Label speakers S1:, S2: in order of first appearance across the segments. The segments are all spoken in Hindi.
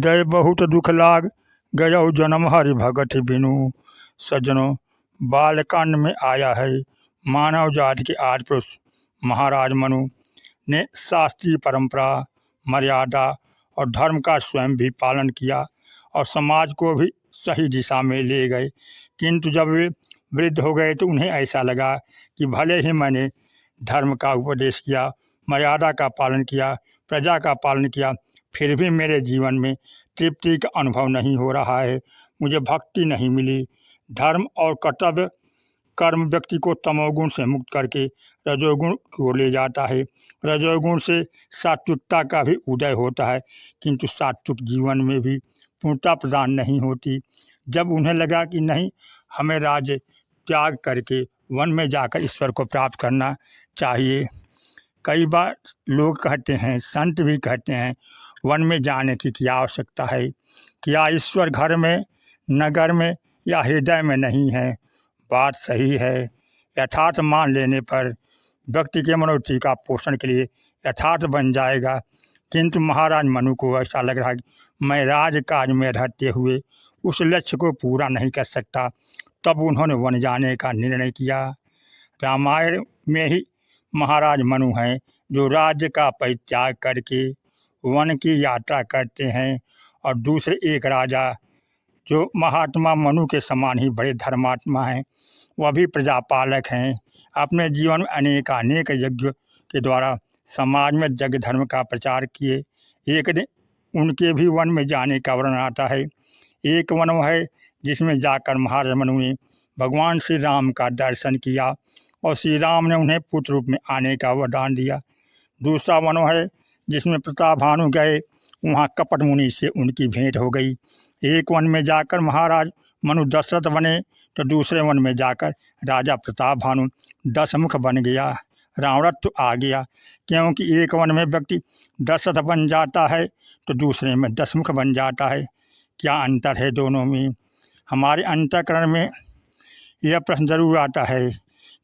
S1: हृदय बहुत दुख लाग गयो जन्म हरि भगत बिनु। सज्जनों, बालकांड में आया है मानव जाति के आदि पुरुष महाराज मनु ने शास्त्रीय परंपरा, मर्यादा और धर्म का स्वयं भी पालन किया और समाज को भी सही दिशा में ले गए। किंतु जब वे वृद्ध हो गए तो उन्हें ऐसा लगा कि भले ही मैंने धर्म का उपदेश किया, मर्यादा का पालन किया, प्रजा का पालन किया, फिर भी मेरे जीवन में तृप्ति का अनुभव नहीं हो रहा है। मुझे भक्ति नहीं मिली। धर्म और कर्तव्य कर्म व्यक्ति को तमोगुण से मुक्त करके रजोगुण को ले जाता है। रजोगुण से सात्विकता का भी उदय होता है, किंतु सात्विक जीवन में भी पूर्णता प्रदान नहीं होती। जब उन्हें लगा कि नहीं, हमें राज्य त्याग करके वन में जाकर ईश्वर को प्राप्त करना चाहिए। कई बार लोग कहते हैं, संत भी कहते हैं, वन में जाने की क्या आवश्यकता है? क्या ईश्वर घर में, नगर में या हृदय में नहीं है? बात सही है। यथार्थ मान लेने पर व्यक्ति के मनोवृत्ति का पोषण के लिए यथार्थ बन जाएगा। किंतु महाराज मनु को ऐसा लग रहा है कि मैं राजकाज में रहते हुए उस लक्ष्य को पूरा नहीं कर सकता। तब उन्होंने वन जाने का निर्णय किया। रामायण में ही महाराज मनु हैं जो राज्य का परित्याग करके वन की यात्रा करते हैं, और दूसरे एक राजा जो महात्मा मनु के समान ही बड़े धर्मात्मा हैं, वह भी प्रजापालक हैं। अपने जीवन में अनेक यज्ञ के द्वारा समाज में जग धर्म का प्रचार किए। एक दिन उनके भी वन में जाने का वर्णन आता है। एक वन है जिसमें जाकर महाराज मनु ने भगवान श्री राम का दर्शन किया और श्री राम ने उन्हें पुत्र रूप में आने का वरदान दिया। दूसरा वन है जिसमें प्रतापभानु गए, वहाँ कपट मुनि से उनकी भेंट हो गई। एक वन में जाकर महाराज मनु दशरथ बने तो दूसरे वन में जाकर राजा प्रतापभानु दशमुख बन गया। रावणत्व आ गया, क्योंकि एक वन में व्यक्ति दशरथ बन जाता है तो दूसरे में दशमुख बन जाता है। क्या अंतर है दोनों में? हमारे अंतःकरण में यह प्रश्न जरूर आता है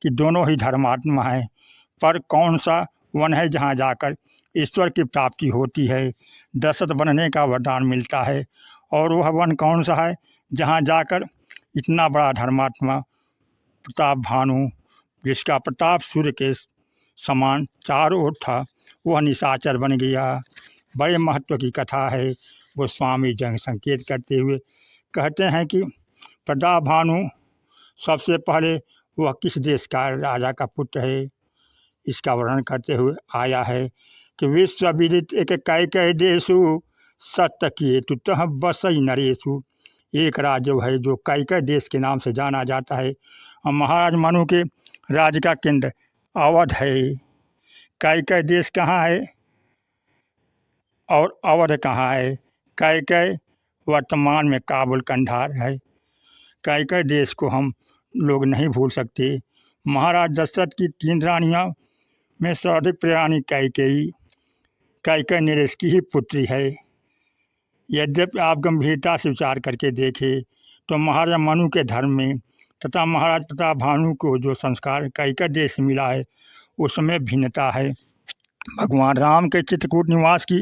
S1: कि दोनों ही धर्मात्मा हैं, पर कौन सा वन है जहाँ जाकर ईश्वर की प्राप्ति होती है, दशरथ बनने का वरदान मिलता है? और वह वन कौन सा है जहाँ जाकर इतना बड़ा धर्मात्मा प्रतापभानु, जिसका प्रताप सूर्य के समान चारों ओर था, वह निशाचर बन गया। बड़े महत्व की कथा है। वो स्वामी जंग संकेत करते हुए कहते हैं कि प्रतापभानु सबसे पहले वह किस देश का राजा का पुत्र है, इसका वर्णन करते हुए आया है कि विश्व विदित एक कैकेयी देशु सत्य किए तुतः बसई नरेशु। एक राज्य है जो कैकेयी देश के नाम से जाना जाता है, और महाराज मनु के राज्य का केंद्र अवध है। कैकेयी देश कहाँ है और अवध कहाँ है? कैकेयी वर्तमान में काबुल कंधार है। कैकेयी देश को हम लोग नहीं भूल सकते। महाराज दशरथ की 3 रानियाँ में सर्वाधिक प्रिय रानी कैकेयी नरेश की ही पुत्री है। यद्यपि आप गंभीरता से विचार करके देखें तो महाराज मनु के धर्म में तथा महाराज प्रतापभानु को जो संस्कार कैकेयी देश से मिला है उसमें भिन्नता है। भगवान राम के चित्रकूट निवास की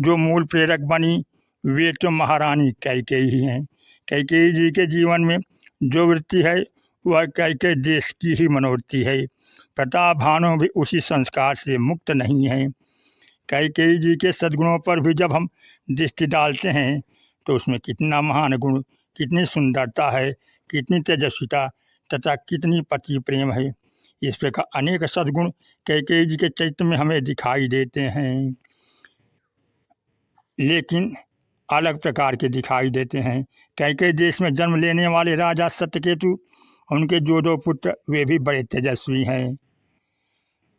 S1: जो मूल प्रेरक बनी वे तो महारानी कैकेयी ही हैं। कैकेयी जी के जीवन में जो वृत्ति है वह कैकेयी देश की ही मनोवृत्ति है। प्रतापभानु भी उसी संस्कार से मुक्त नहीं है। कैकेयी जी के सद्गुणों पर भी जब हम दृष्टि डालते हैं तो उसमें कितना महान गुण, कितनी सुंदरता है, कितनी तेजस्विता तथा कितनी पति प्रेम है। इस प्रकार अनेक सद्गुण कैकेयी जी के चरित्र में हमें दिखाई देते हैं, लेकिन अलग प्रकार के दिखाई देते हैं। कैकेयी देश में जन्म लेने वाले राजा सत्यकेतु, उनके जो 2 पुत्र वे भी बड़े तेजस्वी हैं।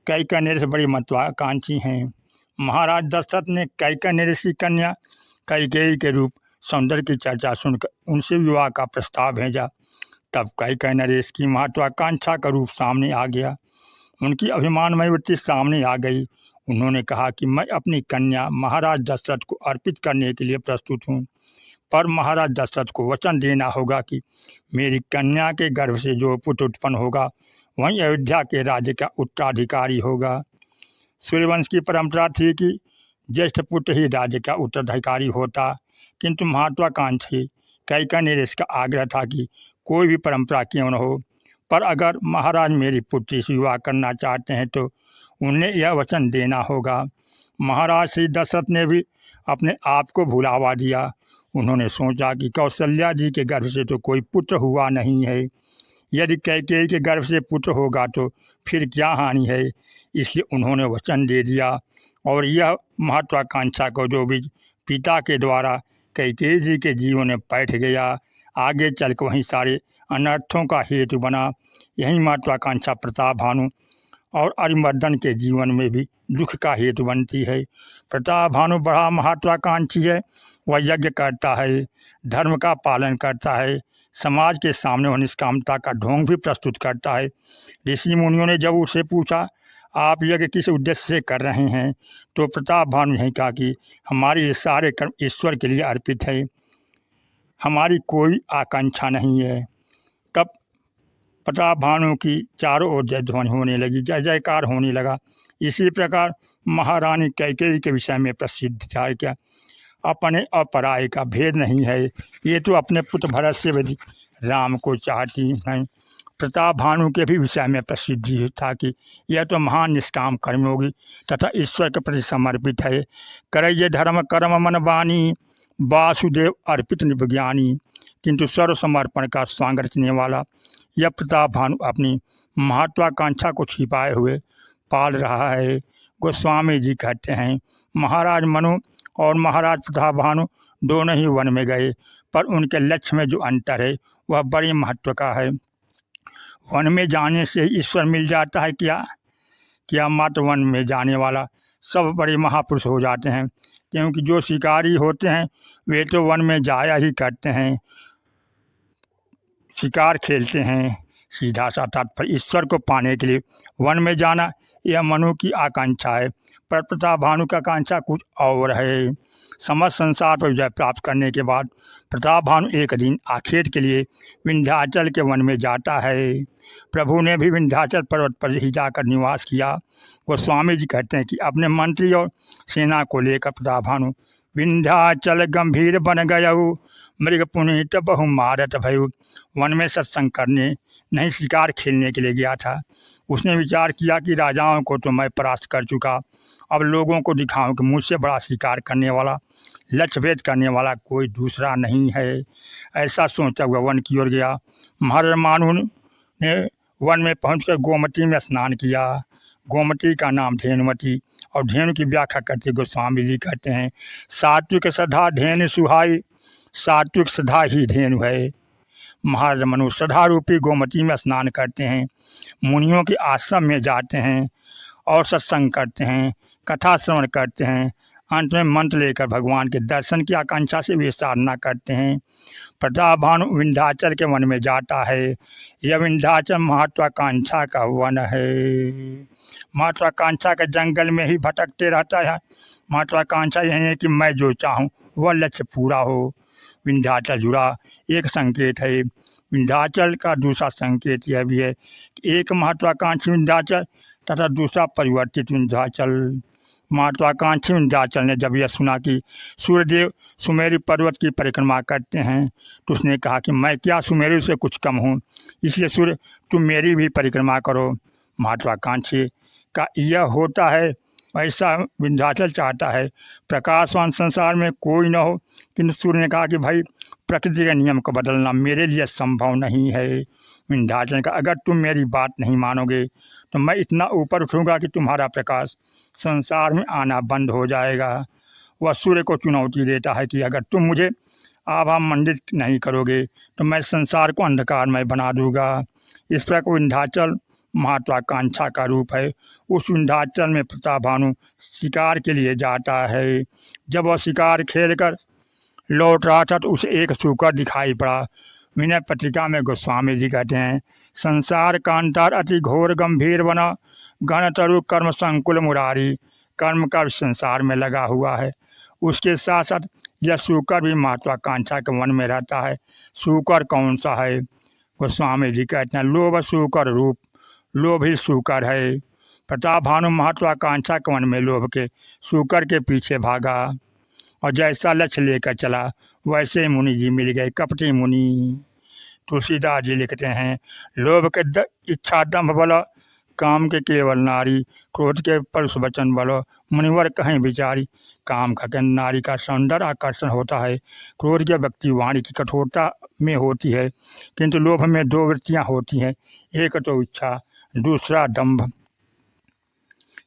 S1: कैकेयी नरेश बड़ी महत्वाकांक्षी हैं। महाराज दशरथ ने कैकेयी नरेश की कन्या कैकेयी के रूप सौंदर्य की चर्चा सुनकर उनसे विवाह का प्रस्ताव भेजा। तब कैकेयी नरेश की महत्वाकांक्षा का रूप सामने आ गया। उनकी अभिमानमय वृत्ति सामने आ गई। उन्होंने कहा कि मैं अपनी कन्या महाराज दशरथ को अर्पित करने के लिए प्रस्तुत हूँ, पर महाराज दशरथ को वचन देना होगा कि मेरी कन्या के गर्भ से जो पुत्र उत्पन्न होगा वहीं अयोध्या के राज्य का उत्तराधिकारी होगा। सूर्यवंश की परंपरा थी कि ज्येष्ठ पुत्र ही राज्य का उत्तराधिकारी होता, किंतु महत्वाकांक्षी कैकयी ने इसका आग्रह था कि कोई भी परंपरा क्यों न हो, पर अगर महाराज मेरी पुत्री से विवाह करना चाहते हैं तो उन्हें यह वचन देना होगा। महाराज श्री दशरथ ने भी अपने आप को भुलावा दिया। उन्होंने सोचा कि कौशल्या जी के गर्भ से तो कोई पुत्र हुआ नहीं है, यदि कैकेयी के गर्भ से पुत्र होगा तो फिर क्या हानि है। इसलिए उन्होंने वचन दे दिया और यह महत्वाकांक्षा को जो भी पिता के द्वारा कैकेयी जी के जीवन में बैठ गया, आगे चल कर वहीं सारे अनर्थों का हेतु बना। यही महत्वाकांक्षा प्रताप भानु और अरिमर्दन के जीवन में भी दुख का हेतु बनती है। प्रताप भानु बड़ा महत्वाकांक्षी है। वह यज्ञ करता है, धर्म का पालन करता है, समाज के सामने वह निष्कामता का ढोंग भी प्रस्तुत करता है। ऋषि मुनियों ने जब उसे पूछा आप यज्ञ किस उद्देश्य से कर रहे हैं, तो प्रताप भानु ने कहा कि हमारे ये सारे कर्म ईश्वर के लिए अर्पित है, हमारी कोई आकांक्षा नहीं है। तब प्रताप भानु की चारों ओर जय ध्वनि होने लगी, जय जयकार होने लगा। इसी प्रकार महारानी कैकेयी के विषय में प्रसिद्ध था क्या अपने और पराये का भेद नहीं है, ये तो अपने पुत्र भरत से भी राम को चाहती हैं। प्रताप भानु के भी विषय में प्रसिद्धि था कि यह तो महान निष्काम कर्मयोगी तथा ईश्वर के प्रति समर्पित है। करइये धर्म कर्म मन बानी, वासुदेव अर्पित निविज्ञानी, किंतु सर्व समर्पण का स्वांग रचने वाला यह प्रताप भानु अपनी महत्वाकांक्षा को छिपाए हुए पाल रहा है। गोस्वामी जी कहते हैं महाराज मनु और महाराज प्रताप भानु दोनों ही वन में गए, पर उनके लक्ष्य में जो अंतर है वह बड़ी महत्व का है। वन में जाने से ईश्वर मिल जाता है क्या मात्र वन में जाने वाला सब बड़े महापुरुष हो जाते हैं, क्योंकि जो शिकारी होते हैं वे तो वन में जाया ही करते हैं, शिकार खेलते हैं। सीधा सा तात्पर्य ईश्वर को पाने के लिए वन में जाना यह मनु की आकांक्षा है, पर प्रताप भानु का आकांक्षा कुछ और है। समस्त संसार पर विजय प्राप्त करने के बाद प्रताप भानु एक दिन आखेट के लिए विंध्याचल के वन में जाता है। प्रभु ने भी विंध्याचल पर्वत पर ही जाकर निवास किया। गोस्वामी जी कहते हैं कि अपने मंत्री और सेना को लेकर प्रताप भानु विंध्याचल गंभीर बन गयऊ, मृग पुनीत बहु मारत भयु। वन में सत्संग करने नहीं शिकार खेलने के लिए गया था। उसने विचार किया कि राजाओं को तो मैं परास्त कर चुका, अब लोगों को दिखाऊं कि मुझसे बड़ा शिकार करने वाला, लक्ष्य भेद करने वाला कोई दूसरा नहीं है। ऐसा सोचता हुआ वन की ओर गया। महाराज मानु ने वन में पहुंचकर गोमती में स्नान किया। गोमती का नाम धेनुमती, और धेनु की व्याख्या करते गोस्वामी जी कहते हैं सात्विक सदा धेनु सुहाई, सात्विक सदा ही धेनु है। महाराज मनु सदा रूपी गोमती में स्नान करते हैं, मुनियों के आश्रम में जाते हैं और सत्संग करते हैं, कथा श्रवण करते हैं, अंत में मंत्र लेकर भगवान के दर्शन की आकांक्षा से वे साधना करते हैं। प्रताप भानु विंध्याचल के वन में जाता है। यह विंध्याचल महत्वाकांक्षा का वन है। महत्वाकांक्षा के जंगल में ही भटकते रहता है। महत्वाकांक्षा यही है कि मैं जो चाहूँ वह लक्ष्य पूरा हो। विंध्याचल जुड़ा एक संकेत है। विंध्याचल का दूसरा संकेत यह भी है कि एक महत्वाकांक्षी विंध्याचल तथा दूसरा परिवर्तित विंध्याचल। महत्वाकांक्षी विंध्याचल ने जब यह सुना कि सूर्यदेव सुमेरु पर्वत की परिक्रमा करते हैं तो उसने कहा कि मैं क्या सुमेरु से कुछ कम हूँ, इसलिए सूर्य तुम मेरी भी परिक्रमा करो। महत्वाकांक्षी का यह होता है, ऐसा विंध्याचल चाहता है प्रकाशवान संसार में कोई न हो, किंतु सूर्य ने कहा कि भाई प्रकृति के नियम को बदलना मेरे लिए संभव नहीं है। विंध्याचल ने कहा अगर तुम मेरी बात नहीं मानोगे तो मैं इतना ऊपर उठूँगा कि तुम्हारा प्रकाश संसार में आना बंद हो जाएगा। वह सूर्य को चुनौती देता है कि अगर तुम मुझे आभा मंडित नहीं करोगे तो मैं संसार को अंधकारमय बना दूंगा। इस प्रकार विंध्याचल महत्वाकांक्षा का रूप है। उस विंध्याचल में प्रताप भानु शिकार के लिए जाता है। जब वह शिकार खेलकर लौट रहा था तो उसे एक सूकर दिखाई पड़ा। विनय पत्रिका में गोस्वामी जी कहते हैं संसार कांतार अति घोर गंभीर बना, घन तरु कर्म संकुल मुरारी। कर्म का संसार में लगा हुआ है। उसके साथ साथ यह सूकर भी महत्वाकांक्षा के वन में रहता है। सूकर कौन सा है? गोस्वामी जी कहते हैं लोभ सूकर रूप, लोभ ही सूकर है। प्रतापभानु महत्वाकांक्षा के वन में लोभ के सूकर के पीछे भागा, और जैसा लक्ष्य लेकर चला वैसे मुनि जी मिल गए कपटी मुनि। तुलसीदास जी लिखते हैं, लोभ के इच्छा दम्भ बल, काम के केवल नारी, क्रोध के परुष वचन बलो, मुनिवर कहीं विचारी। काम का नारी का सौंदर्य आकर्षण होता है, क्रोध के व्यक्ति वाणी की कठोरता में होती है, किंतु लोभ में दो वृत्तियां होती हैं, एक तो इच्छा, दूसरा दंभ।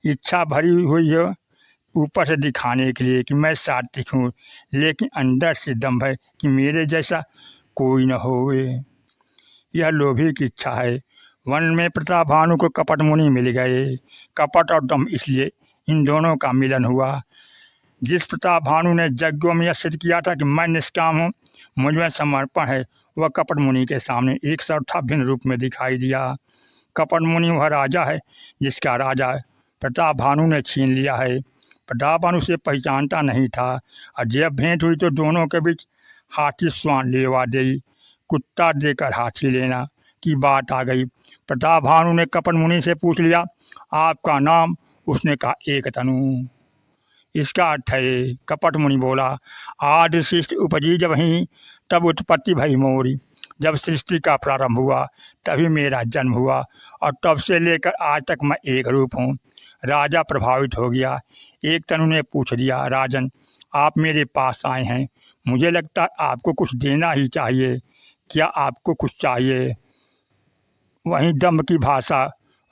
S1: इच्छा भरी हुई है ऊपर से दिखाने के लिए कि मैं सात्विक हूँ, लेकिन अंदर से दंभ है कि मेरे जैसा कोई न होवे। यह लोभी की इच्छा है। वन में प्रतापभानु को कपट मुनि मिल गए। कपट और दम इसलिए इन दोनों का मिलन हुआ। जिस प्रतापभानु ने यज्ञों में यह सिद्ध किया था कि मैं निष्काम हूँ, मुझ में समर्पण है, वह कपट मुनि के सामने एक सर्वथा भिन्न रूप में दिखाई दिया। कपट मुनि वह राजा है जिसका राजा प्रतापभानु ने छीन लिया है। प्रतापभानु से पहचानता नहीं था, और जब भेंट हुई तो दोनों के बीच हाथी स्वान लेवा दे, कुत्ता देकर हाथी लेना की बात आ गई। प्रतापभानु ने कपट मुनि से पूछ लिया, आपका नाम? उसने कहा, एक तनु। इसका अर्थ है, कपट मुनि बोला, आदि सृष्टि उपजी जब ही, तब उत्पत्ति भई मोरी। जब सृष्टि का प्रारंभ हुआ तभी मेरा जन्म हुआ, और तब से लेकर आज तक मैं एक रूप हूँ। राजा प्रभावित हो गया। एक तनु ने पूछ दिया, राजन आप मेरे पास आए हैं, मुझे लगता है आपको कुछ देना ही चाहिए, क्या आपको कुछ चाहिए? वहीं दम्भ की भाषा।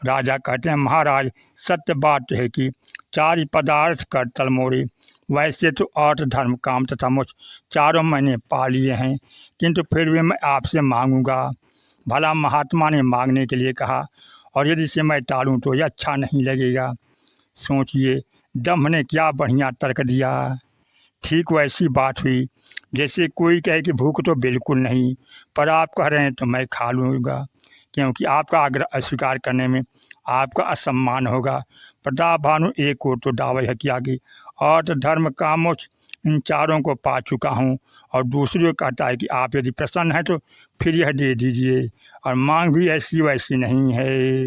S1: राजा कहते हैं, महाराज सत्य बात है कि चार पदार्थ कर तल मोरे, वैसे तो अर्थ धर्म काम तथा मोक्ष चारों मैंने पा लिए हैं, किंतु फिर भी मैं आपसे मांगूंगा। भला महात्मा ने मांगने के लिए कहा, और यदि से मैं टालूं तो यह अच्छा नहीं लगेगा। सोचिए, दम्भ ने क्या बढ़िया तर्क दिया। ठीक वैसी बात हुई जैसे कोई कहे कि भूख तो बिल्कुल नहीं, पर आप कह रहे हैं तो मैं खा लूँगा, क्योंकि आपका आग्रह अस्वीकार करने में आपका असम्मान होगा। प्रतापभानु एक और तो दावा है किया कि अर्थ धर्म काम मोक्ष इन चारों को पा चुका हूँ, और दूसरी ओर कहता है कि आप यदि प्रसन्न हैं तो फिर यह दे दीजिए, और मांग भी ऐसी वैसी नहीं है।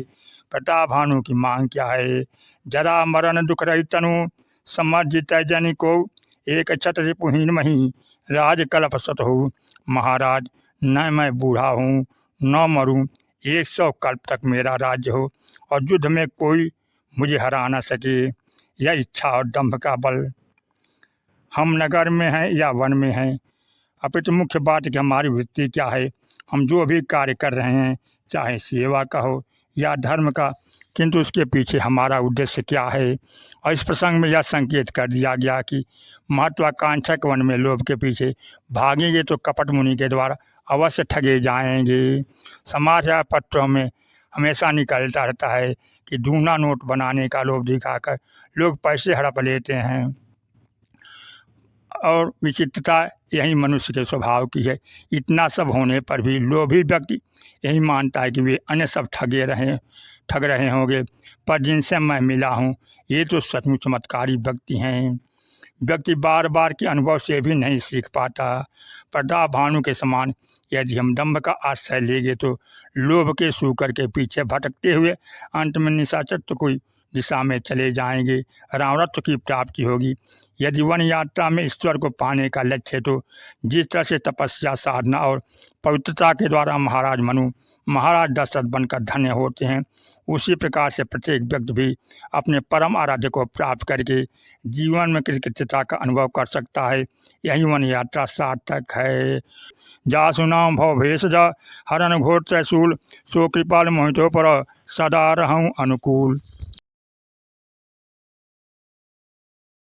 S1: प्रतापभानु की मांग क्या है? जरा मरण दुख रही तनु, समर्जित जनि को, एक छत्र रिपुहीन मही, राज कल्प सत हो। महाराज न मैं बूढ़ा हूँ न मरूँ, 100 कल्प तक मेरा राज्य हो, और युद्ध में कोई मुझे हरा न सके। यह इच्छा और दंभ का बल। हम नगर में हैं या वन में हैं, अपितु मुख्य बात कि हमारी वृत्ति क्या है। हम जो भी कार्य कर रहे हैं, चाहे सेवा का हो या धर्म का, किंतु उसके पीछे हमारा उद्देश्य क्या है। और इस प्रसंग में यह संकेत कर दिया गया कि महत्वाकांक्षा के वन में लोभ के पीछे भागेंगे तो कपट मुनि के द्वारा अवश्य ठगे जाएंगे। समाचार पत्रों में हमेशा निकलता रहता है कि दूना नोट बनाने का लोभ दिखाकर लोग पैसे हड़प लेते हैं, और विचित्रता यही मनुष्य के स्वभाव की है। इतना सब होने पर भी लोभी व्यक्ति यही मानता है कि वे अन्य सब ठग रहे होंगे, पर जिनसे मैं मिला हूँ ये तो सचमुच चमत्कारी व्यक्ति हैं। व्यक्ति बार बार के अनुभव से भी नहीं सीख पाता। प्रतापभानु के समान यदि हम दंभ का आश्रय लेंगे तो लोभ के सूकर के पीछे भटकते हुए अंत में निशाचर कोई दिशा में चले जाएंगे, रामरत्व की प्राप्ति होगी। यदि वन यात्रा में ईश्वर को पाने का लक्ष्य है तो जिस तरह से तपस्या साधना और पवित्रता के द्वारा महाराज मनु महाराज दशरथ बनकर धन्य होते हैं, उसी प्रकार से प्रत्येक व्यक्ति भी अपने परम आराध्य को प्राप्त करके जीवन में कृतज्ञता का अनुभव कर सकता है। यही वन यात्रा सार्थक है। जासु नाम भव भेषज हरन घोर त्रैशूल, सो कृपाल मोहितो पर सदा रहूं अनुकूल।